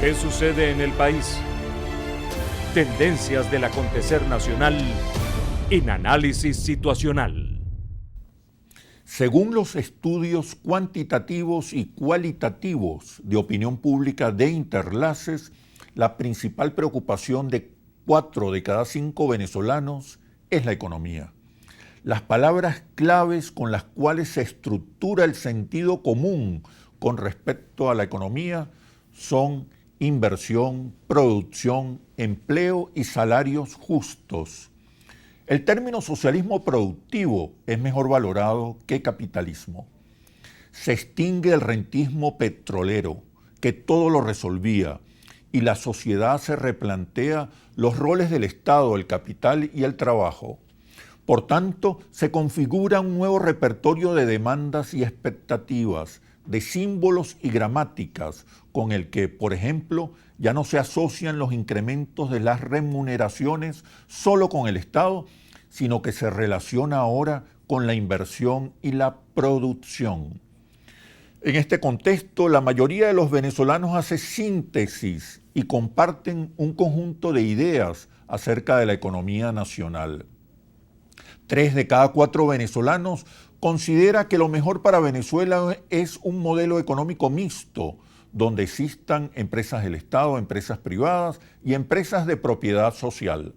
¿Qué sucede en el país? Tendencias del acontecer nacional en análisis situacional. Según los estudios cuantitativos y cualitativos de opinión pública de Interlaces, la principal preocupación de 4 de cada 5 venezolanos es la economía. Las palabras claves con las cuales se estructura el sentido común con respecto a la economía son inversión, producción, empleo y salarios justos. El término socialismo productivo es mejor valorado que capitalismo. Se extingue el rentismo petrolero, que todo lo resolvía, y la sociedad se replantea los roles del Estado, el capital y el trabajo. Por tanto, se configura un nuevo repertorio de demandas y expectativas, de símbolos y gramáticas, con el que, por ejemplo, ya no se asocian los incrementos de las remuneraciones solo con el Estado, sino que se relaciona ahora con la inversión y la producción. En este contexto, la mayoría de los venezolanos hace síntesis y comparten un conjunto de ideas acerca de la economía nacional. 3 de cada 4 venezolanos considera que lo mejor para Venezuela es un modelo económico mixto, donde existan empresas del Estado, empresas privadas y empresas de propiedad social.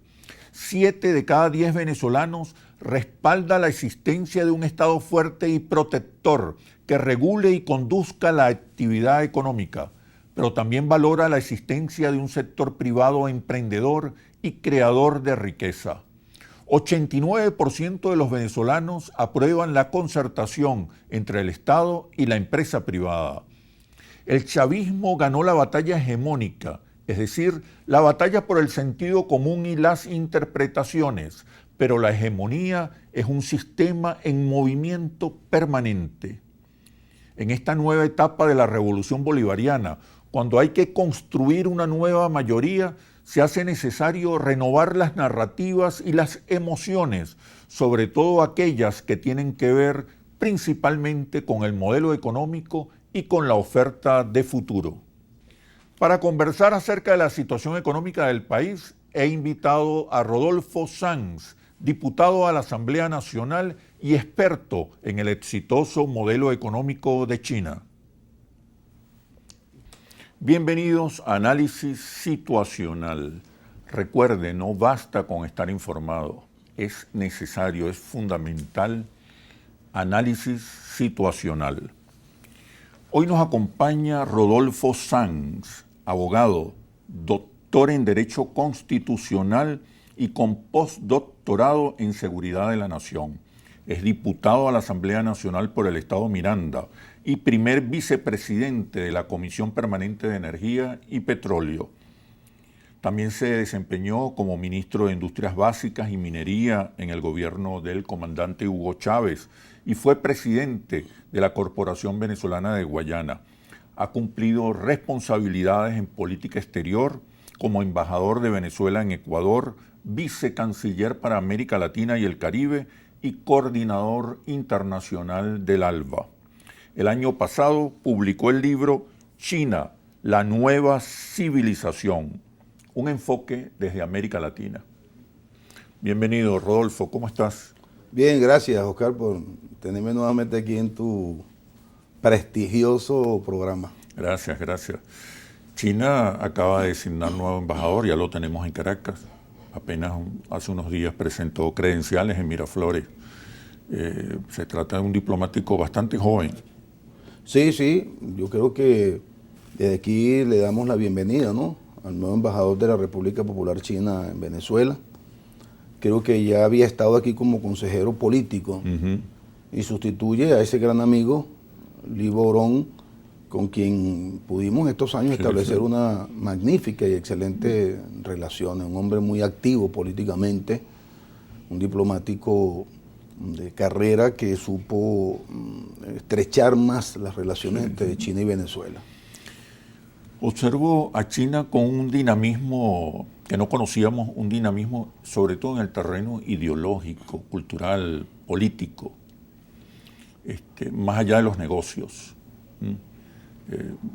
7 de cada 10 venezolanos respalda la existencia de un Estado fuerte y protector que regule y conduzca la actividad económica, pero también valora la existencia de un sector privado emprendedor y creador de riqueza. 89% de los venezolanos aprueban la concertación entre el Estado y la empresa privada. El chavismo ganó la batalla hegemónica, es decir, la batalla por el sentido común y las interpretaciones, pero la hegemonía es un sistema en movimiento permanente. En esta nueva etapa de la revolución bolivariana, cuando hay que construir una nueva mayoría, se hace necesario renovar las narrativas y las emociones, sobre todo aquellas que tienen que ver principalmente con el modelo económico y con la oferta de futuro. Para conversar acerca de la situación económica del país, he invitado a Rodolfo Sanz, diputado a la Asamblea Nacional y experto en el exitoso modelo económico de China. Bienvenidos a Análisis Situacional. Recuerde, no basta con estar informado, es necesario, es fundamental análisis situacional. Hoy nos acompaña Rodolfo Sanz, abogado, doctor en Derecho Constitucional y con postdoctorado en Seguridad de la Nación. Es diputado a la Asamblea Nacional por el Estado Miranda y primer vicepresidente de la Comisión Permanente de Energía y Petróleo. También se desempeñó como ministro de Industrias Básicas y Minería en el gobierno del comandante Hugo Chávez y fue presidente de la Corporación Venezolana de Guayana. Ha cumplido responsabilidades en política exterior como embajador de Venezuela en Ecuador, vicecanciller para América Latina y el Caribe y coordinador internacional del ALBA. El año pasado publicó el libro China, la nueva civilización, un enfoque desde América Latina. Bienvenido, Rodolfo, ¿cómo estás? Bien, gracias, Oscar, por tenerme nuevamente aquí en tu prestigioso programa. Gracias, gracias. China acaba de designar nuevo embajador, ya lo tenemos en Caracas. Apenas hace unos días presentó credenciales en Miraflores. Se trata de un diplomático bastante joven. Sí, yo creo que desde aquí le damos la bienvenida, ¿no?, al nuevo embajador de la República Popular China en Venezuela. Creo que ya había estado aquí como consejero político y sustituye a ese gran amigo, Li Bourong, con quien pudimos estos años establecer una magnífica y excelente relación. Un hombre muy activo políticamente, un diplomático de carrera que supo estrechar más las relaciones entre China y Venezuela. Observo a China con un dinamismo que no conocíamos, un dinamismo sobre todo en el terreno ideológico, cultural, político, más allá de los negocios.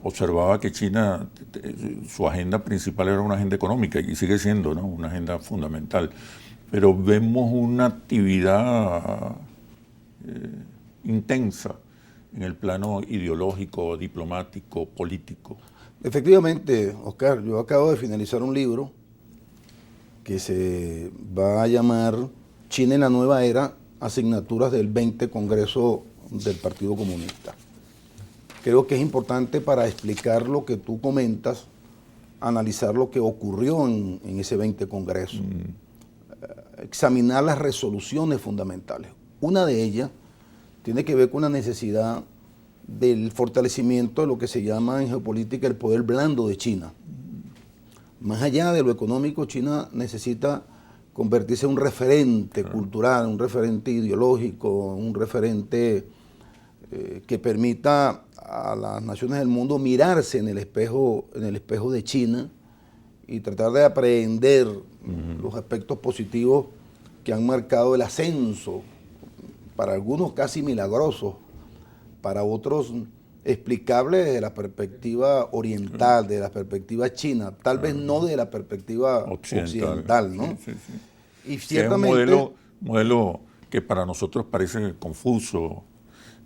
observaba que China, su agenda principal era una agenda económica y sigue siendo, ¿no?, una agenda fundamental. Pero vemos una actividad intensa en el plano ideológico, diplomático, político. Efectivamente, Oscar, yo acabo de finalizar un libro que se va a llamar China en la nueva era, asignaturas del 20 Congreso del Partido Comunista. Creo que es importante para explicar lo que tú comentas, analizar lo que ocurrió en ese 20 Congreso, examinar las resoluciones fundamentales. Una de ellas tiene que ver con la necesidad del fortalecimiento de lo que se llama en geopolítica el poder blando de China. Más allá de lo económico, China necesita convertirse en un referente cultural, un referente ideológico, un referente que permita a las naciones del mundo mirarse en el espejo de China y tratar de aprehender los aspectos positivos que han marcado el ascenso, para algunos casi milagrosos, para otros explicables desde la perspectiva oriental, de la perspectiva china, tal vez no de la perspectiva occidental, ¿no? Sí, sí, sí. Y ciertamente... Es un modelo que para nosotros parece confuso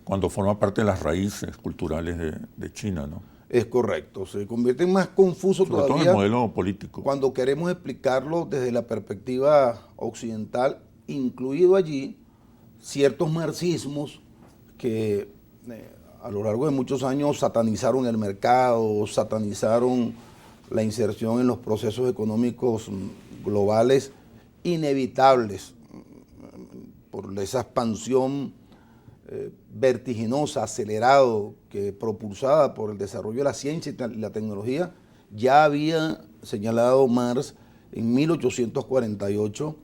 cuando forma parte de las raíces culturales de China, ¿no? Es correcto, se convierte en más confuso sobre todavía todo el modelo político. Cuando queremos explicarlo desde la perspectiva occidental, incluido allí ciertos marxismos que a lo largo de muchos años satanizaron el mercado, satanizaron la inserción en los procesos económicos globales inevitables por esa expansión vertiginosa, acelerado, que propulsada por el desarrollo de la ciencia y la tecnología. Ya había señalado Marx en 1848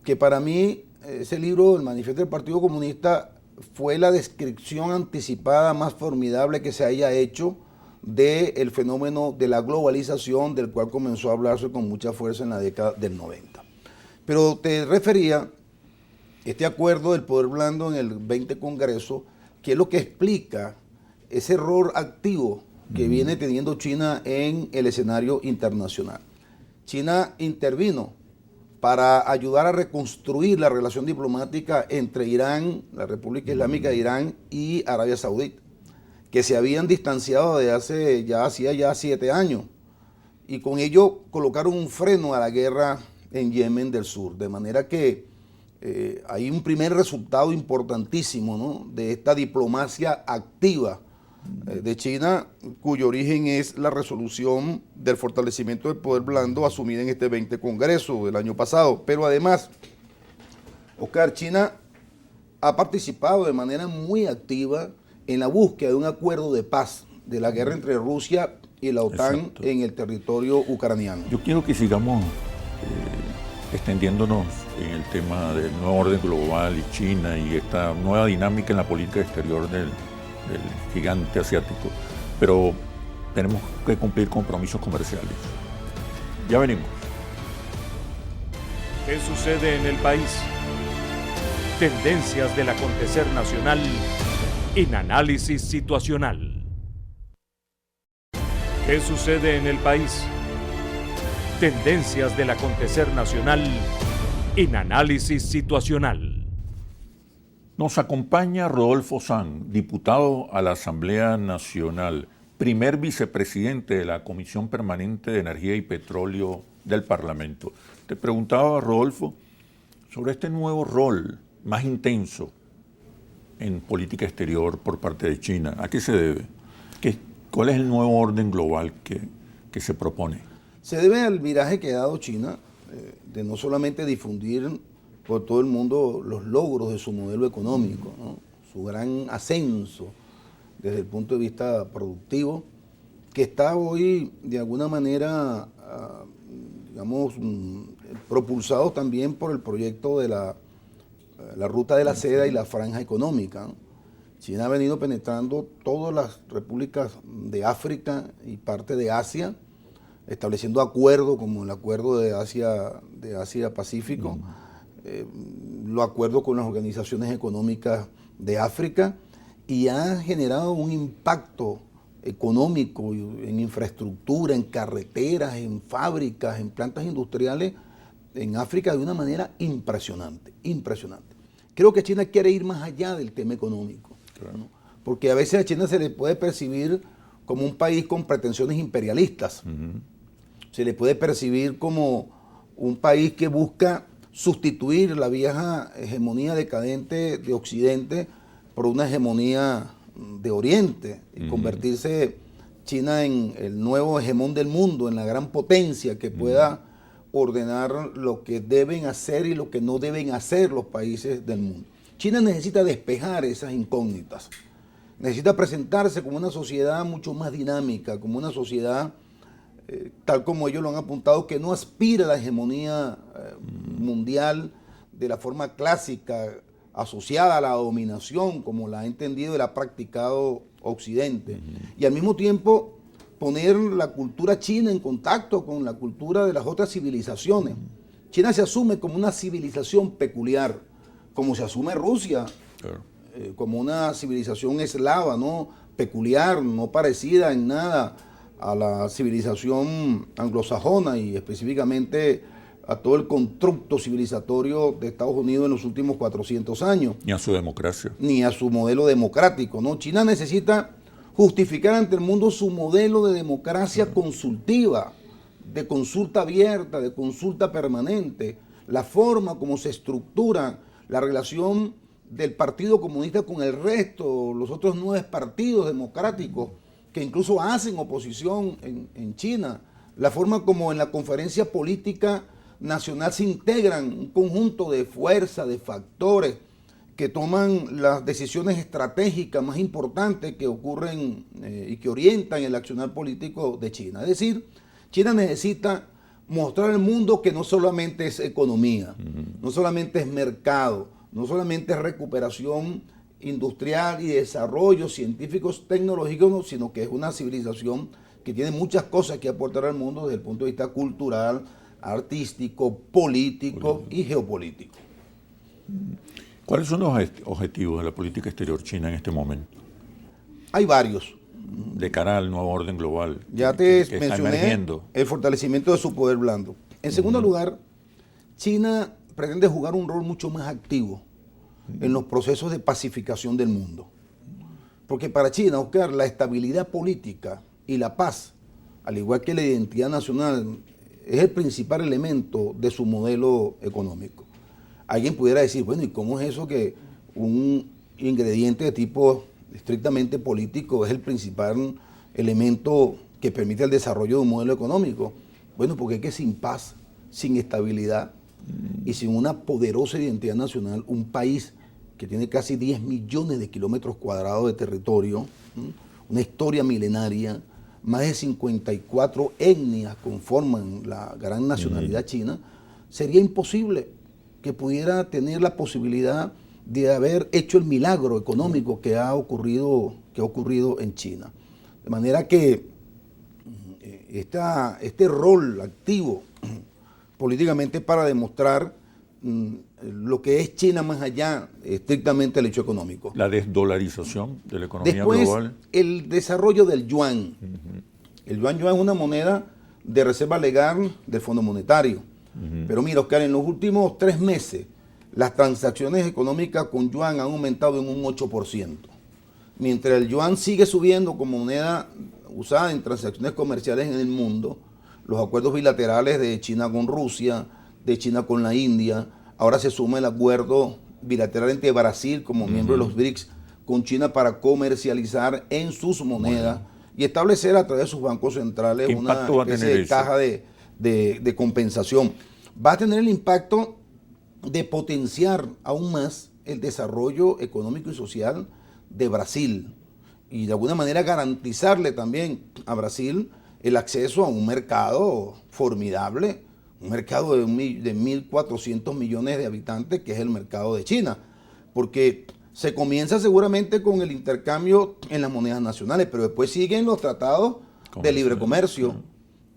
que para mí ese libro, El Manifiesto del Partido Comunista, fue la descripción anticipada más formidable que se haya hecho del fenómeno de la globalización, del cual comenzó a hablarse con mucha fuerza en la década del 90. Pero te refería este acuerdo del poder blando en el 20 Congreso, que es lo que explica ese error activo que viene teniendo China en el escenario internacional. China intervino para ayudar a reconstruir la relación diplomática entre Irán, la República Islámica de Irán y Arabia Saudita, que se habían distanciado de hacía 7 años, y con ello colocaron un freno a la guerra en Yemen del Sur, de manera que hay un primer resultado importantísimo, ¿no?, de esta diplomacia activa de China, cuyo origen es la resolución del fortalecimiento del poder blando asumida en este 20 Congreso del año pasado. Pero además, Oscar, China ha participado de manera muy activa en la búsqueda de un acuerdo de paz de la guerra entre Rusia y la OTAN. Exacto. En el territorio ucraniano. Yo quiero que sigamos extendiéndonos en el tema del nuevo orden global y China y esta nueva dinámica en la política exterior del gigante asiático, pero tenemos que cumplir compromisos comerciales. Ya venimos. ¿Qué sucede en el país? Tendencias del acontecer nacional en análisis situacional. ¿Qué sucede en el país? Tendencias del acontecer nacional en análisis situacional. Nos acompaña Rodolfo Sanz, diputado a la Asamblea Nacional, primer vicepresidente de la Comisión Permanente de Energía y Petróleo del Parlamento. Te preguntaba, Rodolfo, sobre este nuevo rol más intenso en política exterior por parte de China. ¿A qué se debe? ¿Cuál es el nuevo orden global que se propone? Se debe al viraje que ha dado China de no solamente difundir por todo el mundo los logros de su modelo económico, ¿no?, su gran ascenso desde el punto de vista productivo, que está hoy de alguna manera, digamos, propulsado también por el proyecto de la ruta de la seda y la franja económica, ¿no? China ha venido penetrando todas las repúblicas de África y parte de Asia, estableciendo acuerdos como el acuerdo de Asia-Pacífico, los acuerdos con las organizaciones económicas de África, y ha generado un impacto económico, en infraestructura, en carreteras, en fábricas, en plantas industriales en África de una manera impresionante, impresionante. Creo que China quiere ir más allá del tema económico, claro, ¿no? Porque a veces a China se le puede percibir como un país con pretensiones imperialistas, se le puede percibir como un país que busca sustituir la vieja hegemonía decadente de Occidente por una hegemonía de Oriente y convertirse China en el nuevo hegemón del mundo, en la gran potencia que pueda ordenar lo que deben hacer y lo que no deben hacer los países del mundo. China necesita despejar esas incógnitas, necesita presentarse como una sociedad mucho más dinámica, como una sociedad tal como ellos lo han apuntado, que no aspira a la hegemonía mundial de la forma clásica, asociada a la dominación, como la ha entendido y la ha practicado Occidente. Y al mismo tiempo poner la cultura china en contacto con la cultura de las otras civilizaciones. China se asume como una civilización peculiar, como se asume Rusia, claro, como una civilización eslava, ¿no? Peculiar, no parecida en nada a la civilización anglosajona y específicamente a todo el constructo civilizatorio de Estados Unidos en los últimos 400 años. Ni a su democracia. Ni a su modelo democrático, ¿no? China necesita justificar ante el mundo su modelo de democracia consultiva, de consulta abierta, de consulta permanente, la forma como se estructura la relación del Partido Comunista con el resto, los otros 9 partidos democráticos que incluso hacen oposición en China, la forma como en la conferencia política nacional se integran un conjunto de fuerzas, de factores que toman las decisiones estratégicas más importantes que ocurren y que orientan el accionar político de China. Es decir, China necesita mostrar al mundo que no solamente es economía, no solamente es mercado, no solamente es recuperación industrial y desarrollo científicos tecnológicos, sino que es una civilización que tiene muchas cosas que aportar al mundo desde el punto de vista cultural, artístico, político y geopolítico. ¿Cuáles son los objetivos de la política exterior china en este momento? Hay varios. De cara al nuevo orden global. Ya te mencioné el fortalecimiento de su poder blando. En segundo lugar, China pretende jugar un rol mucho más activo en los procesos de pacificación del mundo. Porque para China, Oscar, la estabilidad política y la paz, al igual que la identidad nacional, es el principal elemento de su modelo económico. Alguien pudiera decir, bueno, ¿y cómo es eso que un ingrediente de tipo estrictamente político es el principal elemento que permite el desarrollo de un modelo económico? Bueno, porque es que sin paz, sin estabilidad y sin una poderosa identidad nacional, un país que tiene casi 10 millones de kilómetros cuadrados de territorio, una historia milenaria, más de 54 etnias conforman la gran nacionalidad china, sería imposible que pudiera tener la posibilidad de haber hecho el milagro económico que ha ocurrido en China. De manera que este rol activo políticamente para demostrar lo que es China más allá estrictamente del hecho económico. La desdolarización de la economía Después, global. El desarrollo del yuan. El yuan es una moneda de reserva legal del Fondo Monetario. Pero mira, Oscar, en los últimos 3 meses, las transacciones económicas con yuan han aumentado en un 8%. Mientras el yuan sigue subiendo como moneda usada en transacciones comerciales en el mundo, los acuerdos bilaterales de China con Rusia, de China con la India, ahora se suma el acuerdo bilateral entre Brasil como miembro de los BRICS con China para comercializar en sus monedas y establecer a través de sus bancos centrales una especie de caja de compensación. Va a tener el impacto de potenciar aún más el desarrollo económico y social de Brasil y de alguna manera garantizarle también a Brasil el acceso a un mercado formidable, un mercado de 1.400 millones de habitantes, que es el mercado de China, porque se comienza seguramente con el intercambio en las monedas nacionales, pero después siguen los tratados de libre comercio,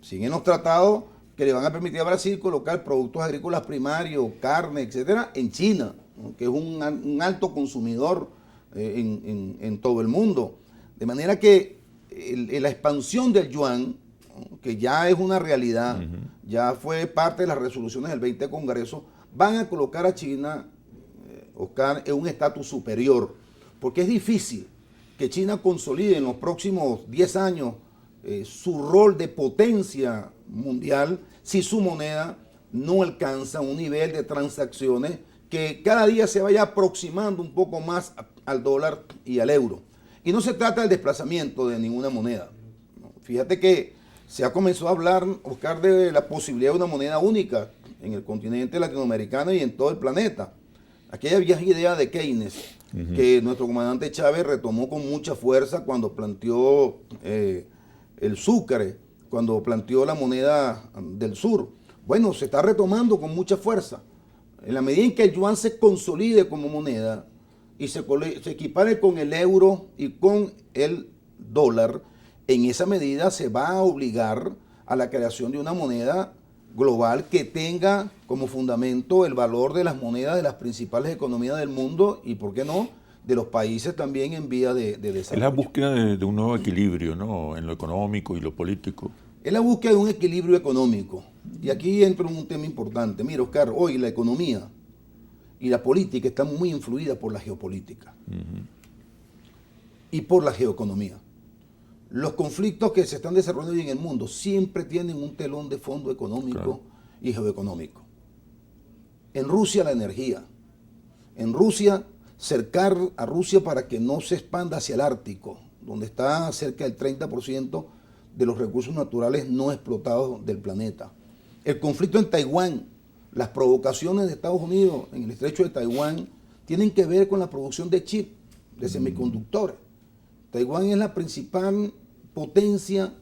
siguen los tratados que le van a permitir a Brasil colocar productos agrícolas primarios, carne, etcétera, en China, ¿no? Que es un alto consumidor en todo el mundo. De manera que la expansión del yuan, ¿no?, que ya es una realidad, ya fue parte de las resoluciones del 20 Congreso, van a colocar a China, Oscar, en un estatus superior, porque es difícil que China consolide en los próximos 10 años su rol de potencia mundial si su moneda no alcanza un nivel de transacciones que cada día se vaya aproximando un poco más al dólar y al euro. Y no se trata del desplazamiento de ninguna moneda. Fíjate que se ha comenzado a hablar, Oscar, de la posibilidad de una moneda única en el continente latinoamericano y en todo el planeta. Aquella vieja idea de Keynes, que nuestro comandante Chávez retomó con mucha fuerza cuando planteó el Sucre, cuando planteó la moneda del sur. Bueno, se está retomando con mucha fuerza. En la medida en que el yuan se consolide como moneda y se equipare con el euro y con el dólar, en esa medida se va a obligar a la creación de una moneda global que tenga como fundamento el valor de las monedas de las principales economías del mundo y, ¿por qué no?, de los países también en vía de desarrollo. Es la búsqueda de un nuevo equilibrio, ¿no?, en lo económico y lo político. Es la búsqueda de un equilibrio económico. Y aquí entro en un tema importante. Mira, Oscar, hoy la economía y la política están muy influidas por la geopolítica y por la geoeconomía. Los conflictos que se están desarrollando hoy en el mundo siempre tienen un telón de fondo económico y geoeconómico. En Rusia la energía. En Rusia, cercar a Rusia para que no se expanda hacia el Ártico, donde está cerca del 30% de los recursos naturales no explotados del planeta. El conflicto en Taiwán, las provocaciones de Estados Unidos en el estrecho de Taiwán tienen que ver con la producción de chips, de semiconductores. Taiwán es la principal potencia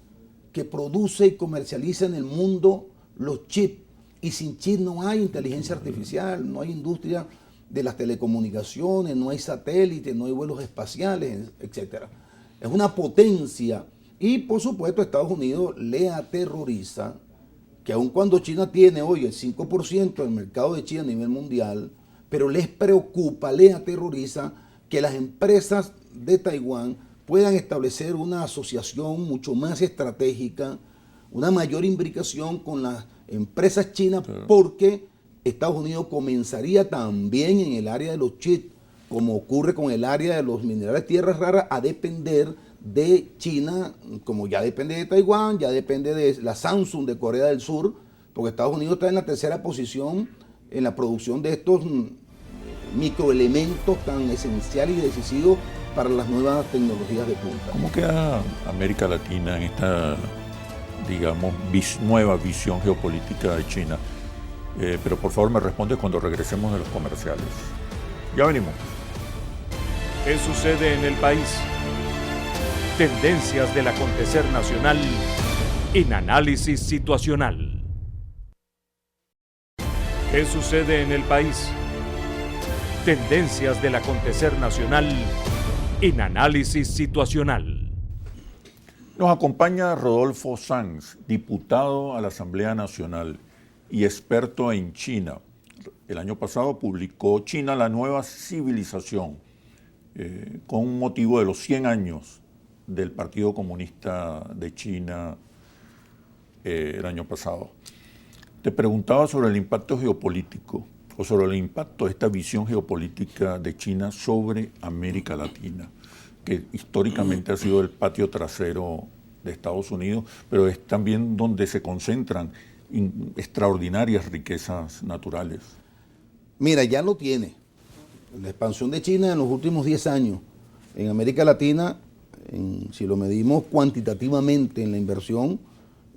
que produce y comercializa en el mundo los chips. Y sin chips no hay inteligencia artificial, no hay industria de las telecomunicaciones, no hay satélites, no hay vuelos espaciales, etc. Es una potencia. Y por supuesto Estados Unidos le aterroriza que aun cuando China tiene hoy el 5% del mercado de China a nivel mundial, pero les preocupa, les aterroriza que las empresas de Taiwán puedan establecer una asociación mucho más estratégica, una mayor imbricación con las empresas chinas, porque Estados Unidos comenzaría también en el área de los chips, como ocurre con el área de los minerales tierras raras, a depender de China, como ya depende de Taiwán, ya depende de la Samsung de Corea del Sur, porque Estados Unidos está en la tercera posición en la producción de estos microelementos tan esenciales y decisivos para las nuevas tecnologías de punta. ¿Cómo queda América Latina en esta, digamos, nueva visión geopolítica de China? Pero por favor me responde cuando regresemos de los comerciales. Ya venimos. ¿Qué sucede en el país? Tendencias del acontecer nacional en análisis situacional. ¿Qué sucede en el país? Tendencias del acontecer nacional en análisis situacional. Nos acompaña Rodolfo Sanz, diputado a la Asamblea Nacional y experto en China. El año pasado publicó China, la nueva civilización, con motivo de los 100 años del Partido Comunista de China el año pasado. Te preguntaba sobre el impacto geopolítico o sobre el impacto de esta visión geopolítica de China sobre América Latina, que históricamente ha sido el patio trasero de Estados Unidos, pero es también donde se concentran extraordinarias riquezas naturales. Mira, ya lo tiene. La expansión de China en los últimos 10 años en América Latina, si lo medimos cuantitativamente en la inversión,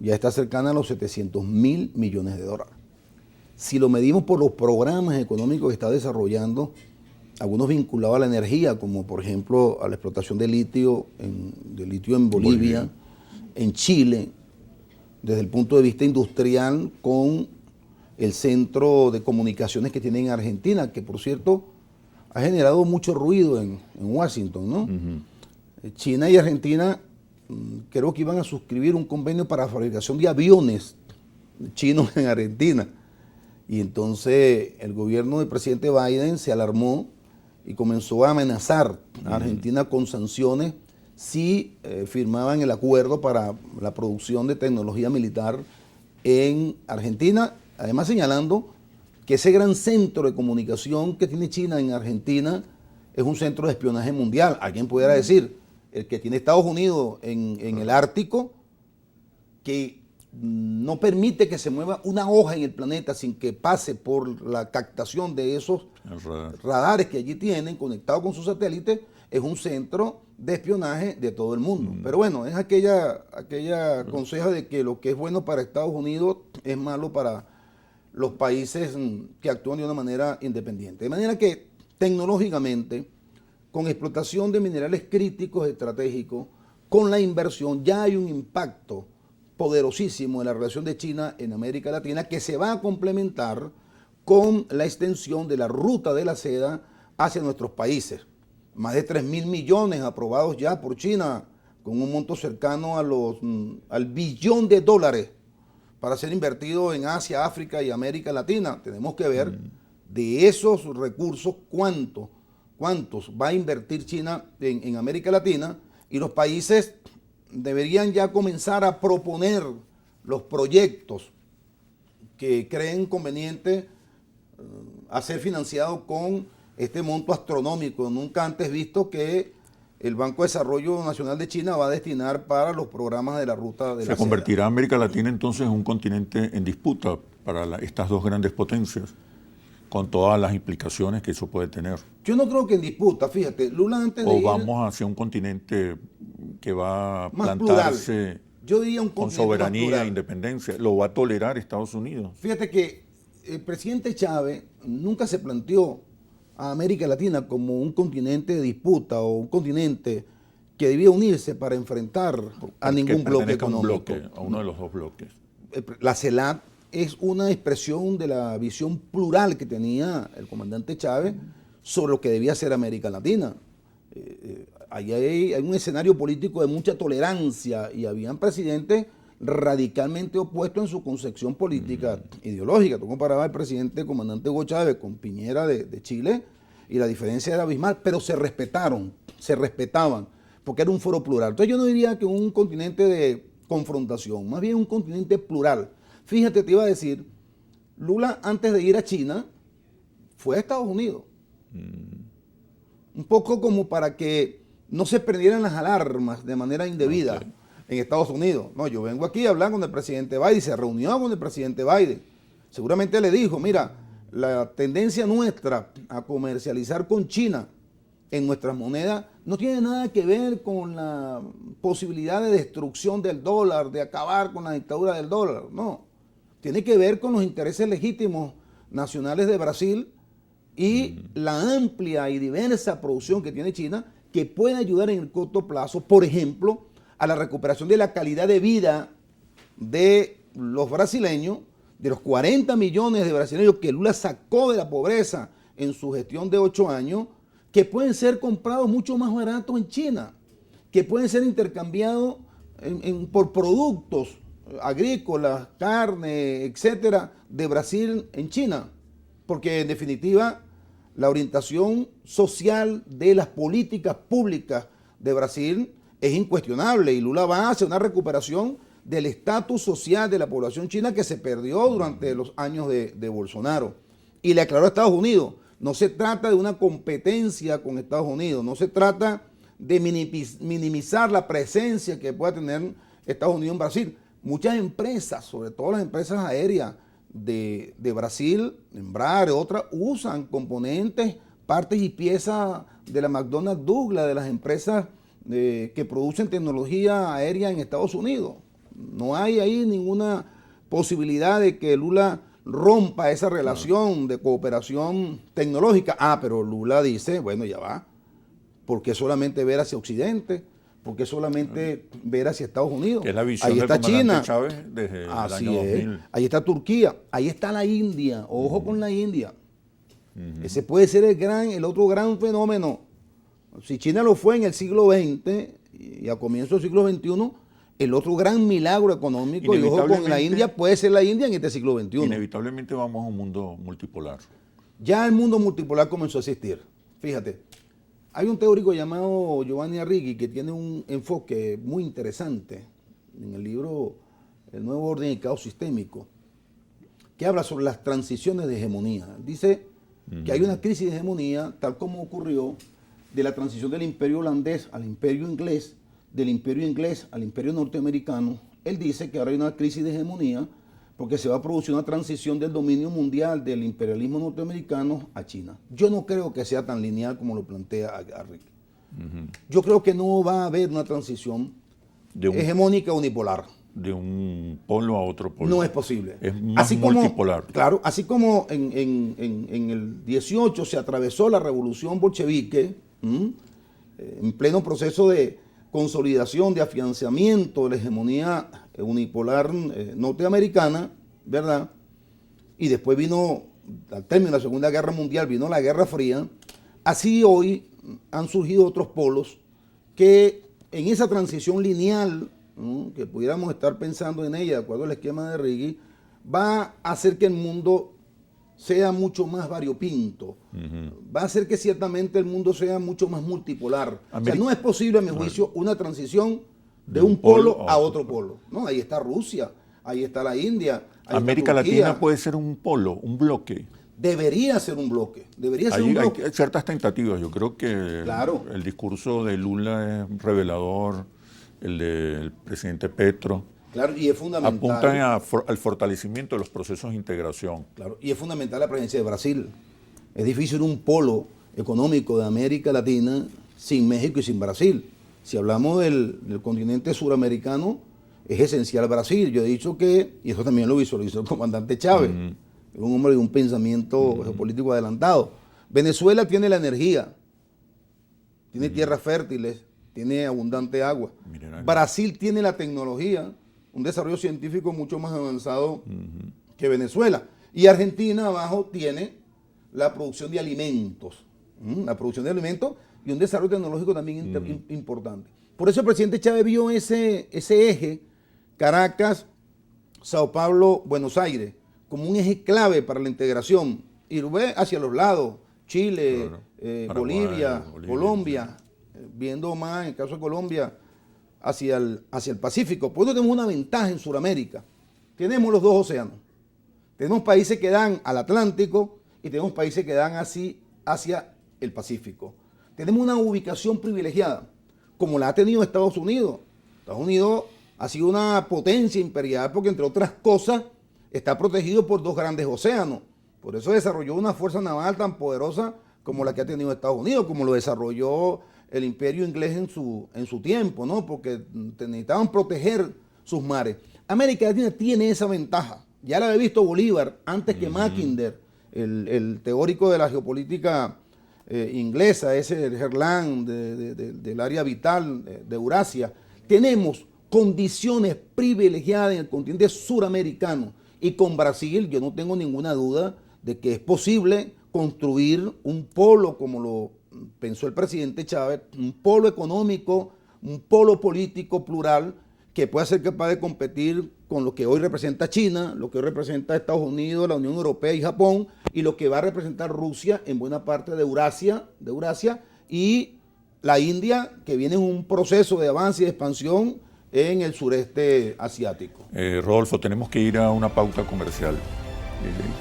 ya está cercana a los 700.000 millones de dólares. Si lo medimos por los programas económicos que está desarrollando, algunos vinculados a la energía, como por ejemplo a la explotación de litio en Bolivia, en Chile, desde el punto de vista industrial, con el centro de comunicaciones que tiene en Argentina, que por cierto ha generado mucho ruido en Washington, ¿no? China y Argentina creo que iban a suscribir un convenio para la fabricación de aviones chinos en Argentina. Y entonces el gobierno del presidente Biden se alarmó y comenzó a amenazar a Argentina con sanciones si firmaban el acuerdo para la producción de tecnología militar en Argentina, además señalando que ese gran centro de comunicación que tiene China en Argentina es un centro de espionaje mundial. Alguien pudiera decir, el que tiene Estados Unidos en el Ártico, que no permite que se mueva una hoja en el planeta sin que pase por la captación de esos radares que allí tienen conectados con sus satélites, es un centro de espionaje de todo el mundo. Pero bueno, es aquella conseja de que lo que es bueno para Estados Unidos es malo para los países que actúan de una manera independiente. De manera que tecnológicamente, con explotación de minerales críticos estratégicos, con la inversión, ya hay un impacto poderosísimo en la relación de China en América Latina que se va a complementar con la extensión de la ruta de la seda hacia nuestros países. Más de 3.000 millones aprobados ya por China, con un monto cercano al billón de dólares para ser invertido en Asia, África y América Latina. Tenemos que ver de esos recursos cuántos va a invertir China en América Latina, y los países deberían ya comenzar a proponer los proyectos que creen conveniente a ser financiados con este monto astronómico, nunca antes visto, que el Banco de Desarrollo Nacional de China va a destinar para los programas de la ruta de la seda. ¿Se convertirá América Latina entonces en un continente en disputa para estas dos grandes potencias, con todas las implicaciones que eso puede tener? Yo no creo que en disputa, fíjate, Lula antes de ¿O ir, vamos hacia un continente que va a más plantarse plural. Yo diría un con continente más soberanía plural. e independencia? ¿Lo va a tolerar Estados Unidos? Fíjate que el presidente Chávez nunca se planteó a América Latina como un continente de disputa o un continente que debía unirse para enfrentar a ningún bloque económico. A uno de los dos bloques. La CELAC es una expresión de la visión plural que tenía el comandante Chávez sobre lo que debía ser América Latina. Ahí hay un escenario político de mucha tolerancia y habían presidentes radicalmente opuestos en su concepción política ideológica. Tú comparabas al presidente comandante Hugo Chávez con Piñera de Chile y la diferencia era abismal, pero se respetaban, porque era un foro plural. Entonces yo no diría que un continente de confrontación, más bien un continente plural. Fíjate, te iba a decir, Lula antes de ir a China fue a Estados Unidos. Un poco como para que no se prendieran las alarmas de manera indebida en Estados Unidos. No, yo vengo aquí a hablar con el presidente Biden, se reunió con el presidente Biden. Seguramente le dijo, mira, la tendencia nuestra a comercializar con China en nuestras monedas no tiene nada que ver con la posibilidad de destrucción del dólar, de acabar con la dictadura del dólar, no. Tiene que ver con los intereses legítimos nacionales de Brasil y la amplia y diversa producción que tiene China, que puede ayudar en el corto plazo, por ejemplo, a la recuperación de la calidad de vida de los brasileños, de los 40 millones de brasileños que Lula sacó de la pobreza en su gestión de 8 años, que pueden ser comprados mucho más baratos en China, que pueden ser intercambiados por productos agrícolas, carne, etcétera, de Brasil en China. Porque en definitiva, la orientación social de las políticas públicas de Brasil es incuestionable y Lula va hacia una recuperación del estatus social de la población china que se perdió durante los años de Bolsonaro. Y le aclaró a Estados Unidos, no se trata de una competencia con Estados Unidos, no se trata de minimizar la presencia que pueda tener Estados Unidos en Brasil. Muchas empresas, sobre todo las empresas aéreas de Brasil, Embraer, otras, usan componentes, partes y piezas de la McDonnell Douglas, de las empresas que producen tecnología aérea en Estados Unidos. No hay ahí ninguna posibilidad de que Lula rompa esa relación de cooperación tecnológica. Pero Lula dice, bueno, ya va, ¿por qué solamente ver hacia Occidente? ¿Por qué solamente ver hacia Estados Unidos? Que es la visión ahí del está China, Chávez desde el año 2000. Ahí está Turquía, ahí está la India, ojo con la India. Ese puede ser el otro gran fenómeno. Si China lo fue en el siglo XX y a comienzos del siglo XXI, el otro gran milagro económico, y ojo con la India, puede ser la India en este siglo XXI. Inevitablemente vamos a un mundo multipolar. Ya el mundo multipolar comenzó a existir. Fíjate, Hay un teórico llamado Giovanni Arrighi que tiene un enfoque muy interesante en el libro El Nuevo Orden y Caos Sistémico, que habla sobre las transiciones de hegemonía. Dice que hay una crisis de hegemonía, tal como ocurrió de la transición del imperio holandés al imperio inglés, del imperio inglés al imperio norteamericano. Él dice que ahora hay una crisis de hegemonía porque se va a producir una transición del dominio mundial del imperialismo norteamericano a China. Yo no creo que sea tan lineal como lo plantea Arrighi. Yo creo que no va a haber una transición hegemónica unipolar. De un polo a otro polo. No es posible. Es más multipolar. Claro, así como en el 18 se atravesó la revolución bolchevique, en pleno proceso de consolidación, de afianzamiento de la hegemonía unipolar norteamericana, ¿verdad? Y después vino, al término de la Segunda Guerra Mundial, vino la Guerra Fría. Así hoy han surgido otros polos que en esa transición lineal, que pudiéramos estar pensando en ella, de acuerdo al esquema de Arrighi, va a hacer que el mundo sea mucho más variopinto, va a hacer que ciertamente el mundo sea mucho más multipolar. O sea, no es posible, a mi juicio, una transición de un polo a otro polo. No, ahí está Rusia, ahí está la India. América Latina puede ser un polo, un bloque. Debería ser un bloque. Debería ser un bloque. Hay ciertas tentativas. Yo creo que el discurso de Lula es revelador, el del presidente Petro. Claro, y es fundamental. Apuntan al fortalecimiento de los procesos de integración. Claro, y es fundamental la presencia de Brasil. Es difícil un polo económico de América Latina sin México y sin Brasil. Si hablamos del continente suramericano, es esencial Brasil. Yo he dicho que, y eso también lo visualizó el comandante Chávez, es un hombre de un pensamiento geopolítico adelantado. Venezuela tiene la energía, tiene tierras fértiles, tiene abundante agua. Brasil tiene la tecnología, un desarrollo científico mucho más avanzado que Venezuela. Y Argentina abajo tiene la producción de alimentos, y un desarrollo tecnológico también importante. Por eso el presidente Chávez vio ese eje, Caracas, Sao Paulo, Buenos Aires, como un eje clave para la integración. Y lo ve hacia los lados, Chile, Paraguay, Bolivia, Colombia, viendo más, en el caso de Colombia, hacia el Pacífico. Pues nosotros tenemos una ventaja en Sudamérica. Tenemos los dos océanos. Tenemos países que dan al Atlántico y tenemos países que dan así hacia el Pacífico. Tenemos una ubicación privilegiada, como la ha tenido Estados Unidos. Estados Unidos ha sido una potencia imperial porque, entre otras cosas, está protegido por dos grandes océanos. Por eso desarrolló una fuerza naval tan poderosa como la que ha tenido Estados Unidos, como lo desarrolló el imperio inglés en su tiempo, ¿no? Porque necesitaban proteger sus mares. América Latina tiene esa ventaja. Ya la había visto Bolívar antes que Mackinder, el teórico de la geopolítica inglesa, ese Herland del área vital de Eurasia. Tenemos condiciones privilegiadas en el continente suramericano, y con Brasil yo no tengo ninguna duda de que es posible construir un polo, como lo pensó el presidente Chávez, un polo económico, un polo político plural que pueda ser capaz de competir con lo que hoy representa China, lo que hoy representa Estados Unidos, la Unión Europea y Japón, y lo que va a representar Rusia en buena parte de Eurasia y la India, que viene en un proceso de avance y de expansión en el sureste asiático. Rodolfo, tenemos que ir a una pauta comercial.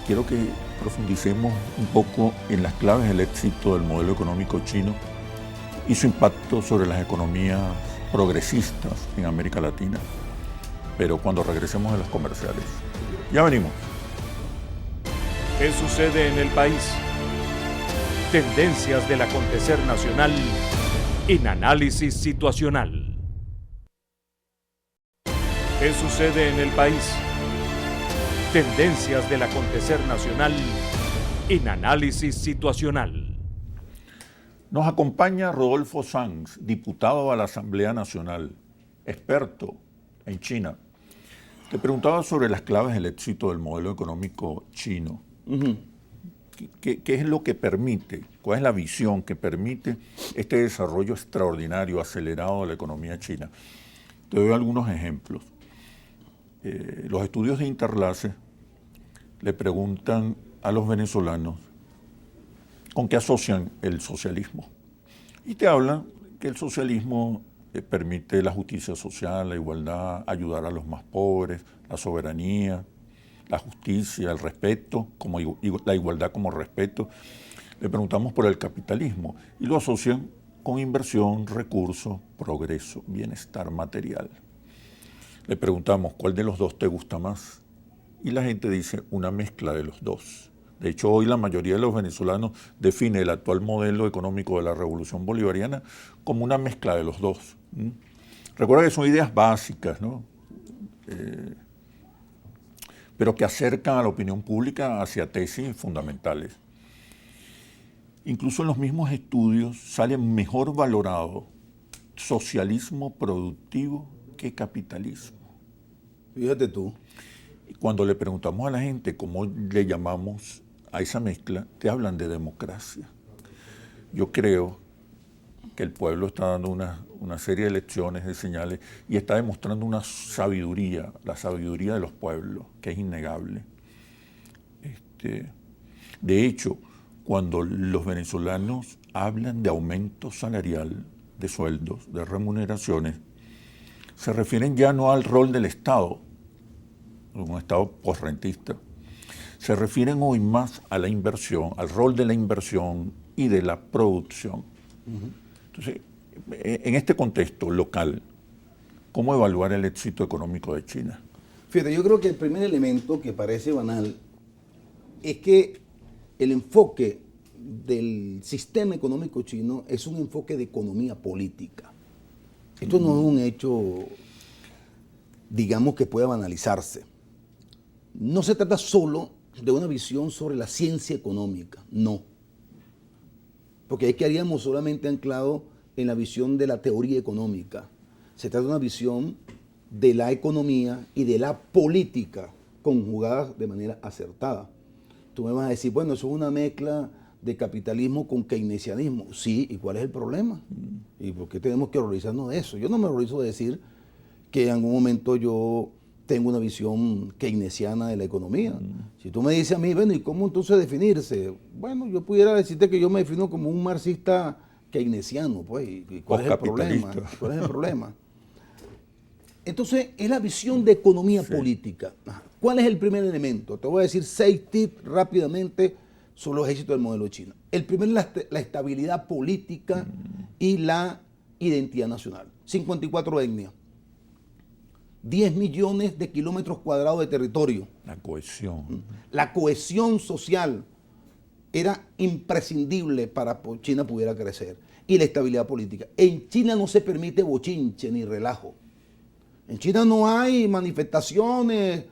Quiero que profundicemos un poco en las claves del éxito del modelo económico chino y su impacto sobre las economías progresistas en América Latina, pero cuando regresemos a los comerciales. Ya venimos. ¿Qué sucede en el país? Tendencias del acontecer nacional en análisis situacional. ¿Qué sucede en el país? Tendencias del acontecer nacional en análisis situacional. Nos acompaña Rodolfo Sanz, diputado a la Asamblea Nacional, experto en China. Te preguntaba sobre las claves del éxito del modelo económico chino. ¿Qué es lo que permite, cuál es la visión que permite este desarrollo extraordinario, acelerado de la economía china? Te doy algunos ejemplos. Los estudios de Interlace le preguntan a los venezolanos con qué asocian el socialismo. Y te hablan que el socialismo permite la justicia social, la igualdad, ayudar a los más pobres, la soberanía, la justicia, el respeto, la igualdad como respeto. Le preguntamos por el capitalismo y lo asocian con inversión, recursos, progreso, bienestar material. Le preguntamos cuál de los dos te gusta más y la gente dice una mezcla de los dos. De hecho, hoy la mayoría de los venezolanos define el actual modelo económico de la revolución bolivariana como una mezcla de los dos. Recuerda que son ideas básicas, ¿no? Pero que acercan a la opinión pública hacia tesis fundamentales. Incluso en los mismos estudios sale mejor valorado socialismo productivo que capitalismo. Fíjate tú. Cuando le preguntamos a la gente cómo le llamamos a esa mezcla, te hablan de democracia. Yo creo que el pueblo está dando una serie de lecciones, de señales, y está demostrando una sabiduría, la sabiduría de los pueblos, que es innegable. De hecho, cuando los venezolanos hablan de aumento salarial, de sueldos, de remuneraciones, se refieren ya no al rol del Estado, un Estado postrentista, se refieren hoy más a la inversión, al rol de la inversión y de la producción. Entonces, en este contexto local, ¿cómo evaluar el éxito económico de China? Fíjate, yo creo que el primer elemento que parece banal es que el enfoque del sistema económico chino es un enfoque de economía política. Esto no es un hecho, digamos, que pueda banalizarse. No se trata solo de una visión sobre la ciencia económica, no. Porque ahí quedaríamos solamente anclados en la visión de la teoría económica. Se trata de una visión de la economía y de la política conjugadas de manera acertada. Tú me vas a decir, bueno, eso es una mezcla de capitalismo con keynesianismo. Sí, ¿y cuál es el problema? ¿Y por qué tenemos que horrorizarnos de eso? Yo no me horrorizo de decir que en algún momento yo tengo una visión keynesiana de la economía. Si tú me dices a mí, bueno, ¿y cómo entonces definirse? Bueno, yo pudiera decirte que yo me defino como un marxista keynesiano, pues, ¿y cuál es el problema? ¿Cuál es el problema? Entonces, es la visión de economía política. ¿Cuál es el primer elemento? Te voy a decir 6 tips rápidamente sobre los éxitos del modelo chino. El primero es la estabilidad política y la identidad nacional. 54 etnias. 10 millones de kilómetros cuadrados de territorio. La cohesión. La cohesión social era imprescindible para que China pudiera crecer. Y la estabilidad política. En China no se permite bochinche ni relajo. En China no hay manifestaciones,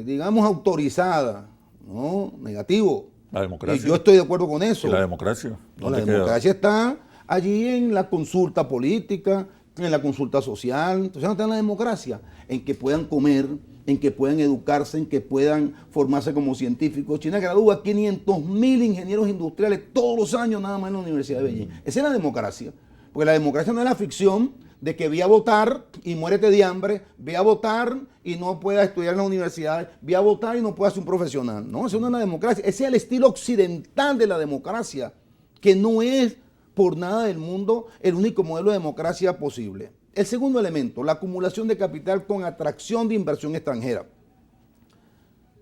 digamos, autorizadas. No, negativo. La democracia. Y yo estoy de acuerdo con eso. ¿Y la democracia? No, la democracia está allí en la consulta política, en la consulta social. Entonces no está en la democracia, en que puedan comer, en que puedan educarse, en que puedan formarse como científicos. China gradúa 500.000 ingenieros industriales todos los años nada más en la Universidad de Beijing. Esa es la democracia. Porque la democracia no es la ficción de que ve a votar y muérete de hambre, ve a votar y no pueda estudiar en la universidad, ve a votar y no pueda ser un profesional. No, eso no es la democracia. Ese es el estilo occidental de la democracia, que no es por nada del mundo el único modelo de democracia posible. El segundo elemento, la acumulación de capital con atracción de inversión extranjera.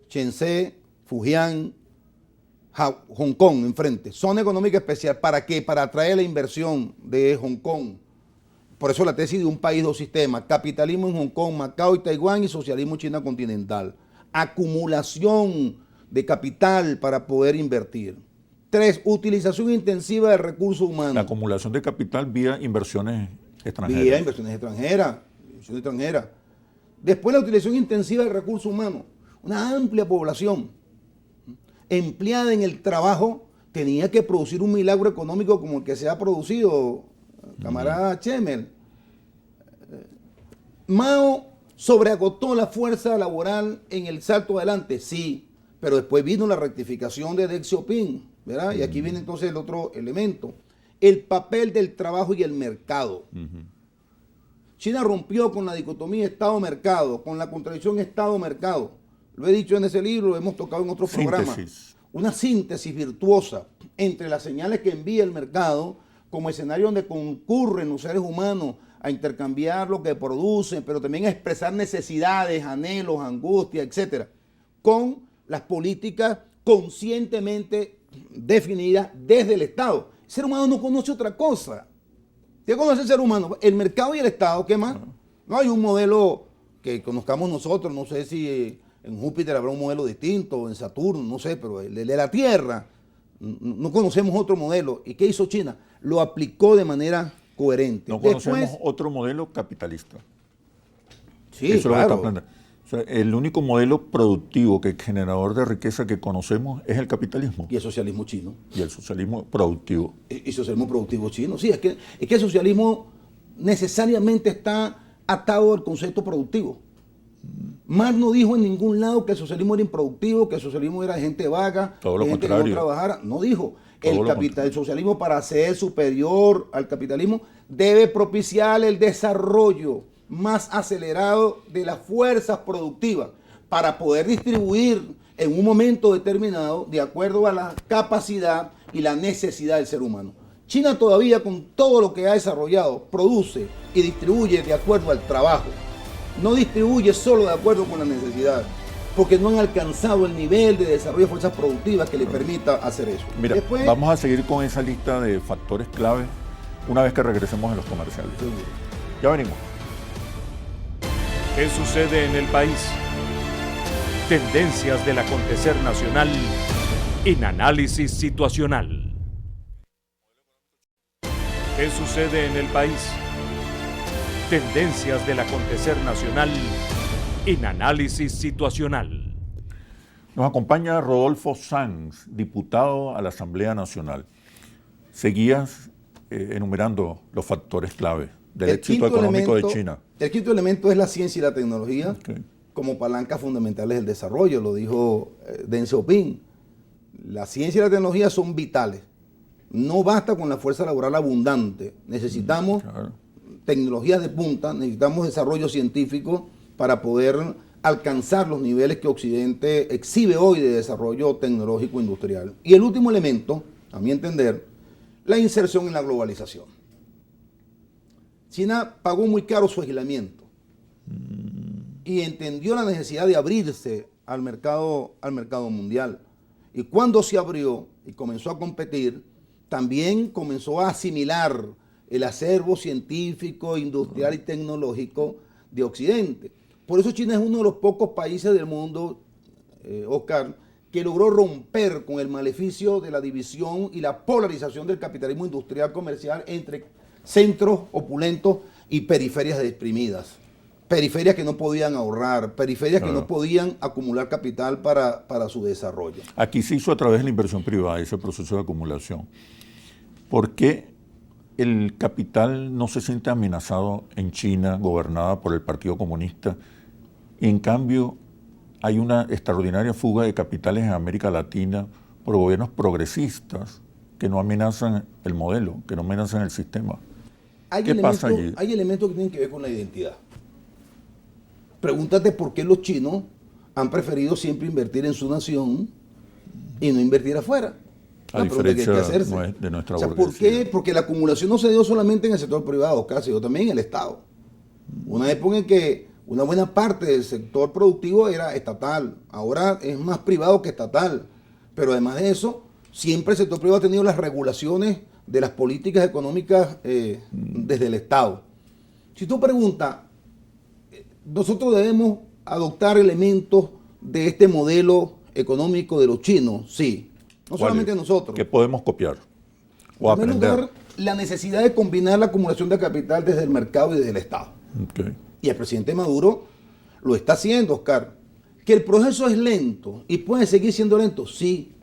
Shenzhen, Fujian, Hong Kong enfrente. Zona económica especial. ¿Para qué? Para atraer la inversión de Hong Kong. Por eso la tesis de un país, dos sistemas. Capitalismo en Hong Kong, Macao y Taiwán y socialismo en China continental. Acumulación de capital para poder invertir. 3. Utilización intensiva del recurso humano. La acumulación de capital vía inversiones extranjeras. Vía inversiones extranjeras. Después la utilización intensiva del recurso humano. Una amplia población empleada en el trabajo tenía que producir un milagro económico como el que se ha producido, camarada Chemel. Mao sobreagotó la fuerza laboral en el salto adelante, sí, pero después vino la rectificación de Deng Xiaoping, ¿verdad? Y aquí viene entonces el otro elemento, el papel del trabajo y el mercado. China rompió con la dicotomía Estado-mercado, con la contradicción Estado-mercado. Lo he dicho en ese libro, lo hemos tocado en otros programas. Una síntesis virtuosa entre las señales que envía el mercado como escenario donde concurren los seres humanos a intercambiar lo que producen, pero también a expresar necesidades, anhelos, angustias, etcétera, con las políticas conscientemente definidas desde el Estado. El ser humano no conoce otra cosa. ¿Qué conoce el ser humano? El mercado y el Estado, ¿qué más? No hay un modelo que conozcamos nosotros, no sé si en Júpiter habrá un modelo distinto, en Saturno, no sé, pero el de la Tierra, no conocemos otro modelo. ¿Y qué hizo China? Lo aplicó de manera coherente. No conocemos otro modelo capitalista. Sí, eso claro. es lo que está planteando. O sea, el único modelo productivo, que generador de riqueza que conocemos es el capitalismo. Y el socialismo chino. Y el socialismo productivo. Y socialismo productivo chino. Sí, es que el socialismo necesariamente está atado al concepto productivo. Marx no dijo en ningún lado que el socialismo era improductivo, que el socialismo era de gente vaga, todo lo de gente contrario. que no trabajara. No dijo. Todo El socialismo, para ser superior al capitalismo, debe propiciar el desarrollo más acelerado de las fuerzas productivas para poder distribuir en un momento determinado de acuerdo a la capacidad y la necesidad del ser humano. China todavía, con todo lo que ha desarrollado, produce y distribuye de acuerdo al trabajo. No distribuye solo de acuerdo con la necesidad, porque no han alcanzado el nivel de desarrollo de fuerzas productivas que le permita hacer eso. Mira, Después, vamos a seguir con esa lista de factores clave una vez que regresemos a los comerciales. Ya venimos. ¿Qué sucede en el país? Tendencias del acontecer nacional en análisis situacional. ¿Qué sucede en el país? Tendencias del acontecer nacional en análisis situacional. Nos acompaña Rodolfo Sanz, diputado a la Asamblea Nacional. Seguías enumerando los factores clave del éxito económico de China. El quinto elemento es la ciencia y la tecnología como palancas fundamentales del desarrollo, lo dijo Deng Xiaoping. La ciencia y la tecnología son vitales. No basta con la fuerza laboral abundante. Necesitamos tecnologías de punta, necesitamos desarrollo científico para poder alcanzar los niveles que Occidente exhibe hoy de desarrollo tecnológico industrial. Y el último elemento, a mi entender, la inserción en la globalización. China pagó muy caro su aislamiento y entendió la necesidad de abrirse al mercado mundial. Y cuando se abrió y comenzó a competir, también comenzó a asimilar el acervo científico, industrial y tecnológico de Occidente. Por eso China es uno de los pocos países del mundo, Oscar, que logró romper con el maleficio de la división y la polarización del capitalismo industrial comercial entre centros opulentos y periferias deprimidas. Periferias que no podían ahorrar, periferias que no podían acumular capital para su desarrollo. Aquí se hizo a través de la inversión privada ese proceso de acumulación. ¿Por qué el capital no se siente amenazado en China, gobernada por el Partido Comunista, y en cambio hay una extraordinaria fuga de capitales en América Latina por gobiernos progresistas que no amenazan el modelo, que no amenazan el sistema? ¿Qué pasa allí? Hay elementos que tienen que ver con la identidad. Pregúntate por qué los chinos han preferido siempre invertir en su nación y no invertir afuera. A diferencia de nuestra burguesía. ¿Por qué? Porque la acumulación no se dio solamente en el sector privado, casi, sino también en el Estado. Una época en que una buena parte del sector productivo era estatal, ahora es más privado que estatal. Pero además de eso, siempre el sector privado ha tenido las regulaciones de las políticas económicas desde el Estado. Si tú preguntas, nosotros debemos adoptar elementos de este modelo económico de los chinos, sí. No solamente nosotros. ¿Qué podemos copiar o aprender? En primer lugar, la necesidad de combinar la acumulación de capital desde el mercado y desde el Estado. Okay. Y el presidente Maduro lo está haciendo, Oscar. ¿Que el proceso es lento y puede seguir siendo lento? Sí,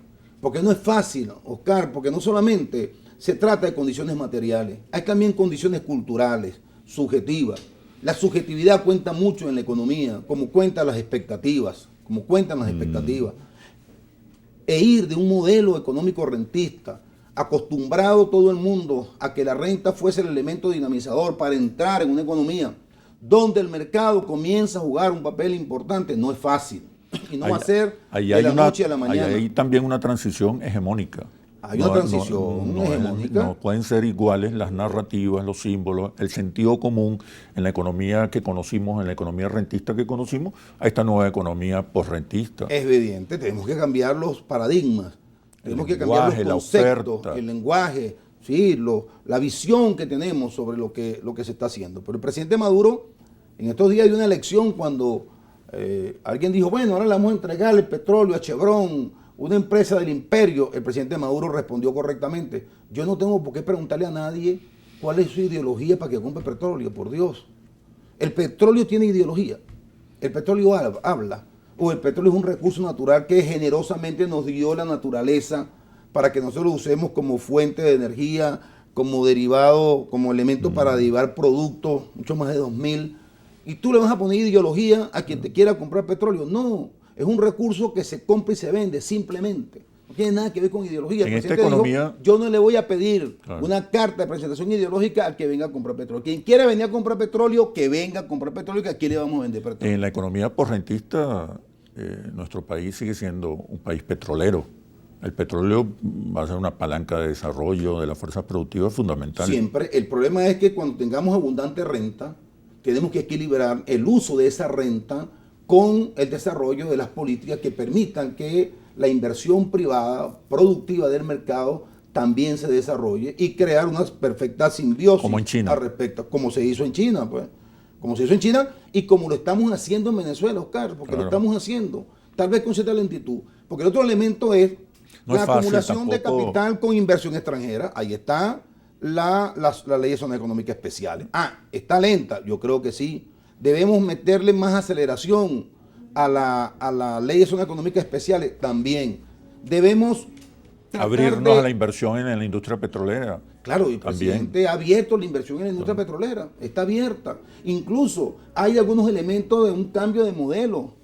porque no es fácil, Oscar, porque no solamente se trata de condiciones materiales, hay también condiciones culturales, subjetivas. La subjetividad cuenta mucho en la economía, como cuentan las expectativas, E ir de un modelo económico rentista, acostumbrado todo el mundo a que la renta fuese el elemento dinamizador para entrar en una economía donde el mercado comienza a jugar un papel importante, no es fácil. Y no va a ser de la noche a la mañana. Hay también una transición hegemónica. Hay una transición hegemónica. No pueden ser iguales las narrativas, los símbolos, el sentido común en la economía que conocimos, en la economía rentista que conocimos, a esta nueva economía posrentista. Es evidente, tenemos que cambiar los paradigmas, tenemos que cambiar los conceptos, el lenguaje, sí, la visión que tenemos sobre lo que se está haciendo. Pero el presidente Maduro, en estos días de una elección, cuando alguien dijo, bueno, ahora le vamos a entregar el petróleo a Chevron, una empresa del imperio, el presidente Maduro respondió correctamente: yo no tengo por qué preguntarle a nadie cuál es su ideología para que compre petróleo, por Dios. El petróleo tiene ideología, el petróleo habla, o el petróleo es un recurso natural que generosamente nos dio la naturaleza para que nosotros lo usemos como fuente de energía, como derivado, como elemento para derivar productos, mucho más de 2000. Y tú le vas a poner ideología a quien te quiera comprar petróleo. No, es un recurso que se compra y se vende, simplemente. No tiene nada que ver con ideología. En esta economía, dijo, yo no le voy a pedir una carta de presentación ideológica al que venga a comprar petróleo. Quien quiera venir a comprar petróleo, que venga a comprar petróleo, que aquí le vamos a vender petróleo. En la economía posrentista, nuestro país sigue siendo un país petrolero. El petróleo va a ser una palanca de desarrollo de las fuerzas productivas fundamental. Siempre. El problema es que cuando tengamos abundante renta, tenemos que equilibrar el uso de esa renta con el desarrollo de las políticas que permitan que la inversión privada productiva del mercado también se desarrolle y crear una perfecta simbiosis como en China. Al respecto, como se hizo en China, pues. Como se hizo en China y como lo estamos haciendo en Venezuela, Oscar, porque lo estamos haciendo, tal vez con cierta lentitud. Porque el otro elemento es la acumulación de capital con inversión extranjera. Ahí está la ley de zona económica especiales. Está lenta, yo creo que sí. Debemos meterle más aceleración a la ley de zona económica especiales también. Debemos abrirnos a la inversión en la industria petrolera. Claro, y el presidente ha abierto la inversión en la industria petrolera, está abierta. Incluso hay algunos elementos de un cambio de modelo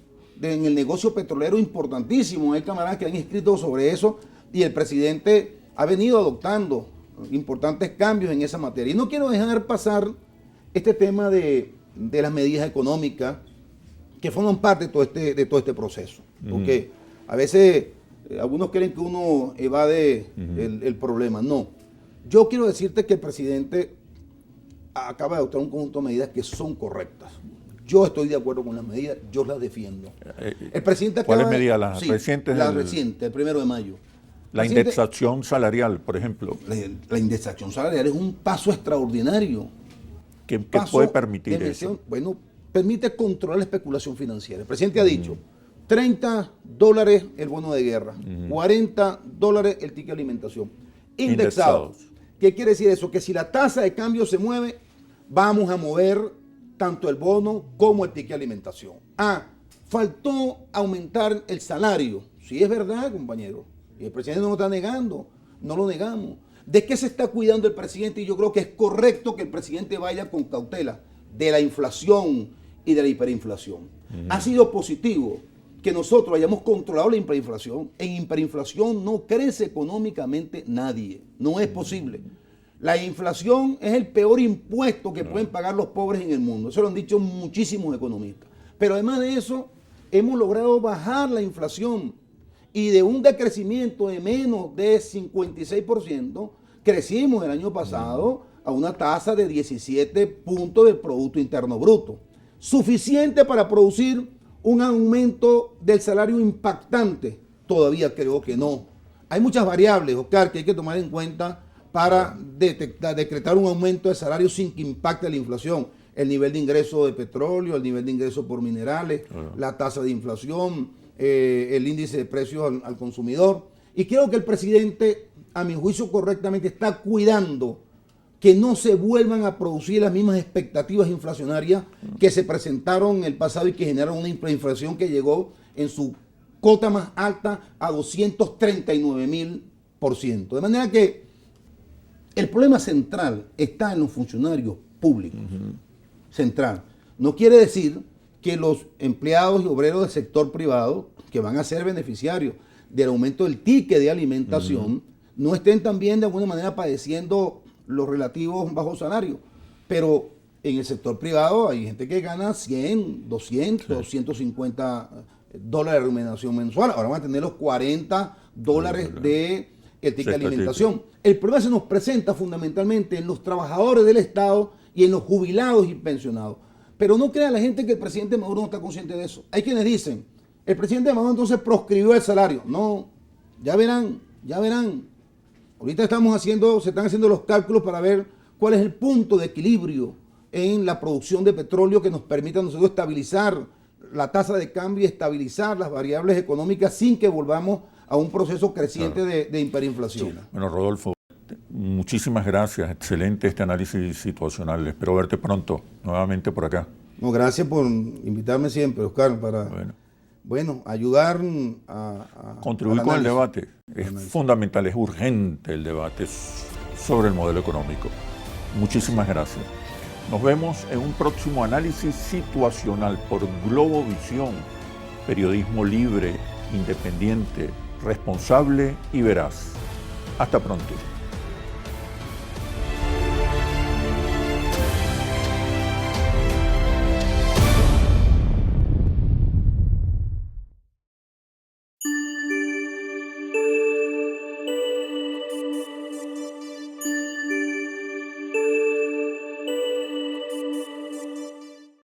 en el negocio petrolero importantísimo. Hay camaradas que han escrito sobre eso y el presidente ha venido adoptando importantes cambios en esa materia. Y no quiero dejar pasar este tema de las medidas económicas que forman parte de todo este proceso. Porque a veces algunos creen que uno evade el problema. No. Yo quiero decirte que el presidente acaba de adoptar un conjunto de medidas que son correctas. Yo estoy de acuerdo con las medidas, yo las defiendo. El presidente acaba ¿Cuáles medidas? Las recientes. La reciente, el 1 de mayo. La indexación salarial, por ejemplo. La indexación salarial es un paso extraordinario. ¿Qué puede permitir eso? Bueno, permite controlar la especulación financiera. El presidente ha dicho, $30 el bono de guerra, $40 el ticket de alimentación. Indexados. ¿Qué quiere decir eso? Que si la tasa de cambio se mueve, vamos a mover tanto el bono como el ticket de alimentación. Faltó aumentar el salario. Sí, es verdad, compañero. Y el presidente no lo está negando, no lo negamos. ¿De qué se está cuidando el presidente? Y yo creo que es correcto que el presidente vaya con cautela de la inflación y de la hiperinflación. Ha sido positivo que nosotros hayamos controlado la hiperinflación. En hiperinflación no crece económicamente nadie. No es posible. La inflación es el peor impuesto que pueden pagar los pobres en el mundo. Eso lo han dicho muchísimos economistas. Pero además de eso, hemos logrado bajar la inflación. Y de un decrecimiento de menos de 56%, crecimos el año pasado a una tasa de 17 puntos del Producto Interno Bruto. Suficiente para producir un aumento del salario impactante. Todavía creo que no. Hay muchas variables, Oscar, que hay que tomar en cuenta para decretar un aumento de salario sin que impacte la inflación. El nivel de ingreso de petróleo, el nivel de ingreso por minerales, la tasa de inflación, el índice de precios al consumidor. Y creo que el presidente, a mi juicio correctamente, está cuidando que no se vuelvan a producir las mismas expectativas inflacionarias que se presentaron en el pasado y que generaron una inflación que llegó en su cota más alta a 239.000%. De manera que el problema central está en los funcionarios públicos. Central. No quiere decir que los empleados y obreros del sector privado, que van a ser beneficiarios del aumento del ticket de alimentación, no estén también de alguna manera padeciendo los relativos bajos salarios. Pero en el sector privado hay gente que gana 100, 200, 150 dólares de remuneración mensual. Ahora van a tener los $40 de que el ticket de alimentación. El problema se nos presenta fundamentalmente en los trabajadores del Estado y en los jubilados y pensionados. Pero no crea la gente que el presidente Maduro no está consciente de eso. Hay quienes dicen, el presidente Maduro entonces proscribió el salario. No, ya verán. Ahorita se están haciendo los cálculos para ver cuál es el punto de equilibrio en la producción de petróleo que nos permita a nosotros estabilizar la tasa de cambio y estabilizar las variables económicas sin que volvamos a un proceso creciente de hiperinflación. Sí. Bueno, Rodolfo, muchísimas gracias. Excelente este análisis situacional. Espero verte pronto nuevamente por acá. No, gracias por invitarme siempre, Oscar, para ayudar a contribuir con el debate. Es fundamental, es urgente el debate sobre el modelo económico. Muchísimas gracias. Nos vemos en un próximo análisis situacional por Globovisión, periodismo libre, independiente, responsable y veraz. Hasta pronto.